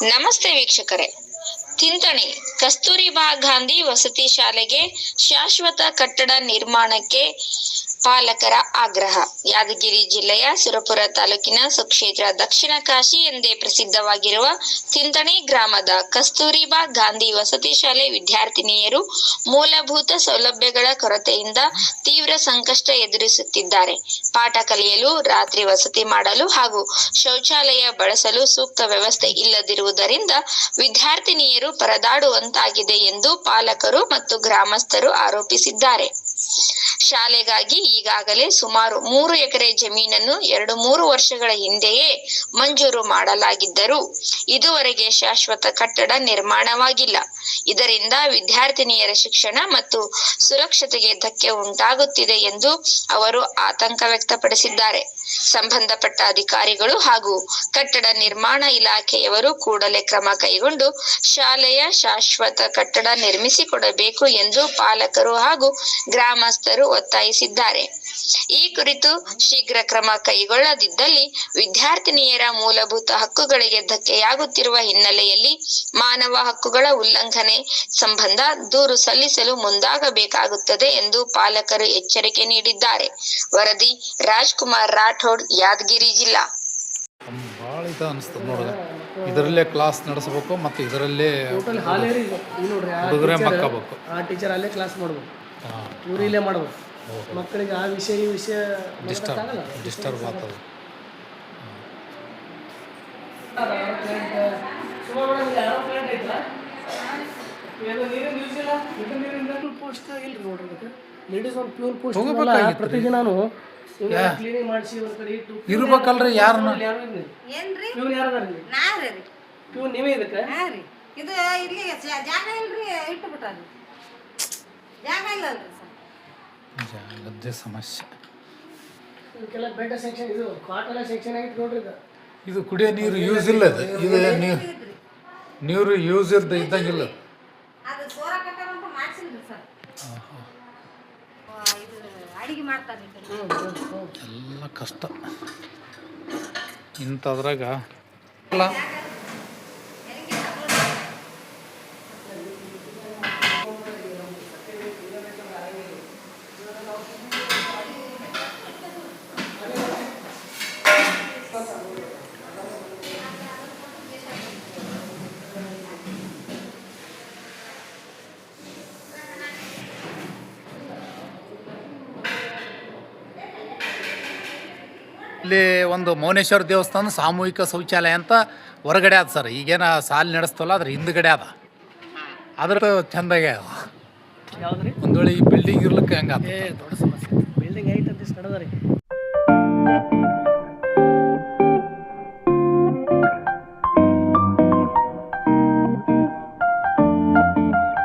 ನಮಸ್ತೆ ವೀಕ್ಷಕರೇ. ತಿಂತಣಿ ಕಸ್ತೂರಿಬಾ ಗಾಂಧಿ ವಸತಿ ಶಾಲೆಗೆ ಶಾಶ್ವತ ಕಟ್ಟಡ ನಿರ್ಮಾಣಕ್ಕೆ ಪಾಲಕರ ಆಗ್ರಹ. ಯಾದಗಿರಿ ಜಿಲ್ಲೆಯ ಸುರಪುರ ತಾಲೂಕಿನ ಸುಕ್ಷೇತ್ರ ದಕ್ಷಿಣ ಕಾಶಿ ಎಂದೇ ಪ್ರಸಿದ್ಧವಾಗಿರುವ ತಿಂತಣಿ ಗ್ರಾಮದ ಕಸ್ತೂರಿಬಾ ಗಾಂಧಿ ವಸತಿ ಶಾಲೆ ವಿದ್ಯಾರ್ಥಿನಿಯರು ಮೂಲಭೂತ ಸೌಲಭ್ಯಗಳ ಕೊರತೆಯಿಂದ ತೀವ್ರ ಸಂಕಷ್ಟ ಎದುರಿಸುತ್ತಿದ್ದಾರೆ. ಪಾಠ ಕಲಿಯಲು, ರಾತ್ರಿ ವಸತಿ ಮಾಡಲು ಹಾಗೂ ಶೌಚಾಲಯ ಬಳಸಲು ಸೂಕ್ತ ವ್ಯವಸ್ಥೆ ಇಲ್ಲದಿರುವುದರಿಂದ ವಿದ್ಯಾರ್ಥಿನಿಯರು ಪರದಾಡುವಂತಾಗಿದೆ ಎಂದು ಪಾಲಕರು ಮತ್ತು ಗ್ರಾಮಸ್ಥರು ಆರೋಪಿಸಿದ್ದಾರೆ. ಶಾಲೆಗಾಗಿ ಈಗಾಗಲೇ ಸುಮಾರು 3 ಎಕರೆ ಜಮೀನನ್ನು 2-3 ವರ್ಷಗಳ ಹಿಂದೆಯೇ ಮಂಜೂರು ಮಾಡಲಾಗಿದ್ದರೂ ಇದುವರೆಗೆ ಶಾಶ್ವತ ಕಟ್ಟಡ ನಿರ್ಮಾಣವಾಗಿಲ್ಲ. ಇದರಿಂದ ವಿದ್ಯಾರ್ಥಿನಿಯರ ಶಿಕ್ಷಣ ಮತ್ತು ಸುರಕ್ಷತೆಗೆ ಧಕ್ಕೆ ಉಂಟಾಗುತ್ತಿದೆ ಎಂದು ಅವರು ಆತಂಕ ವ್ಯಕ್ತಪಡಿಸಿದ್ದಾರೆ. ಸಂಬಂಧಪಟ್ಟ ಅಧಿಕಾರಿಗಳು ಹಾಗೂ ಕಟ್ಟಡ ನಿರ್ಮಾಣ ಇಲಾಖೆಯವರು ಕೂಡಲೇ ಕ್ರಮ ಕೈಗೊಂಡು ಶಾಲೆಯ ಶಾಶ್ವತ ಕಟ್ಟಡ ನಿರ್ಮಿಸಿಕೊಡಬೇಕು ಎಂದು ಪಾಲಕರು ಹಾಗೂ ಗ್ರಾಮಸ್ಥರು ಒತ್ತಾಯಿಸಿದ್ದಾರೆ. ಈ ಕುರಿತು ಶೀಘ್ರ ಕ್ರಮ ಕೈಗೊಳ್ಳದಿದ್ದಲ್ಲಿ ವಿದ್ಯಾರ್ಥಿನಿಯರ ಮೂಲಭೂತ ಹಕ್ಕುಗಳಿಗೆ ಧಕ್ಕೆಯಾಗುತ್ತಿರುವ ಹಿನ್ನೆಲೆಯಲ್ಲಿ ಮಾನವ ಹಕ್ಕುಗಳ ಉಲ್ಲಂಘನೆ ಸಂಬಂಧ ದೂರು ಸಲ್ಲಿಸಲು ಮುಂದಾಗಬೇಕಾಗುತ್ತದೆ ಎಂದು ಪಾಲಕರು ಎಚ್ಚರಿಕೆ ನೀಡಿದ್ದಾರೆ. ವರದಿ ರಾಜ್ಕುಮಾರ್ ರಾಠೋಡ್, ಯಾದಗಿರಿ ಜಿಲ್ಲಾ. ಭಾಳ ಇದು ಅನಿಸ್ತದೆ ನೋಡಿದ್ರೆ, ಇದರಲ್ಲೇ ಕ್ಲಾಸ್ ನಡೆಸಬೇಕು ಮತ್ತು ಇದರಲ್ಲೇ ಹುಡುಗರೇ ಮಕ್ಕಬೇಕು, ಆ ಟೀಚರ್ ಅಲ್ಲೇ ಕ್ಲಾಸ್ ಮಾಡ್ಬೇಕು, ಇವ್ರು ಇಲ್ಲೇ ಮಾಡ್ಬೇಕು. ಮಕ್ಕಳಿಗೆ ಆ ವಿಷಯ ಈ ವಿಷಯ ಡಿಸ್ಟರ್ಬ್ ಆಗ್ತದೆ. ಪ್ರತಿದಿನ ಕ್ಲೀನಿಂಗ್ ಮಾಡಿಸಿ ಒಂದು ಕಡೆ ಇಟ್ಟು ಇರ್ಬೇಕಲ್ರಿ. ಯಾರನ್ನ ಇವ್ನು ಯಾರದಾರಿ ಇವ್ನು ನೀವೇ ಇದಕ್ಕೆ ಇದು ಇಲ್ಲಿ ಜಾಗ ಇಲ್ರಿ, ಇಟ್ಟು ಬಿಟ್ಟಾರ. ಜಾಗ ಇಲ್ಲಲ್ರಿ ಜಾಗದ್ದೇ ಸಮಸ್ಯೆ. ಇದಕ್ಕೆಲ್ಲ ಬೆಡ್ ಸೆಕ್ಷನ್, ಇದು ಕಾಟೆಲ್ಲ ಸೆಕ್ಷನ್ ಆಗಿತ್ತು ನೋಡ್ರಿ. ಇದು ಕುಡಿಯೋ ನೀರು ಯೂಸ್ ಇಲ್ಲ. ಇದು ನೀರು ಯೂಸ್ ಇದ್ದಂಗಿಲ್ಲ. ಅದು ಸೋರ ಕಟ್ಟಾರ ಅಂತ ಮಾಡ್ಸಿಲ್ರಿ ಸರ್. ಇದು ಅಡಿಗೆ ಮಾಡ್ತಾರೆ ಎಲ್ಲ ಕಷ್ಟ ಇಂಥದ್ರಾಗ. ಇಲ್ಲಿ ಒಂದು ಮೌನೇಶ್ವರ ದೇವಸ್ಥಾನ ಸಾಮೂಹಿಕ ಶೌಚಾಲಯ ಅಂತ ಹೊರಗಡೆ ಅದ ಸರ್. ಈಗೇನ ಸಾಲಿ ನಡೆಸ್ತಲ್ಲ, ಅದ್ರ ಹಿಂದ್ಗಡೆ ಅದ. ಅದ್ರ ಚೆಂದಾಗೆ ಅದ. ಯಾವ್ದು ರೀ? ಒಂದು ವೇಳೆ ಈ ಬಿಲ್ಡಿಂಗ್ ಇರ್ಲಿಕ್ಕೆ ಹೆಂಗ ದೊಡ್ಡ ಸಮಸ್ಯೆ. ಬಿಲ್ಡಿಂಗ್ ಐತೆ ಅಂತ ನಡೆದ ರೀ.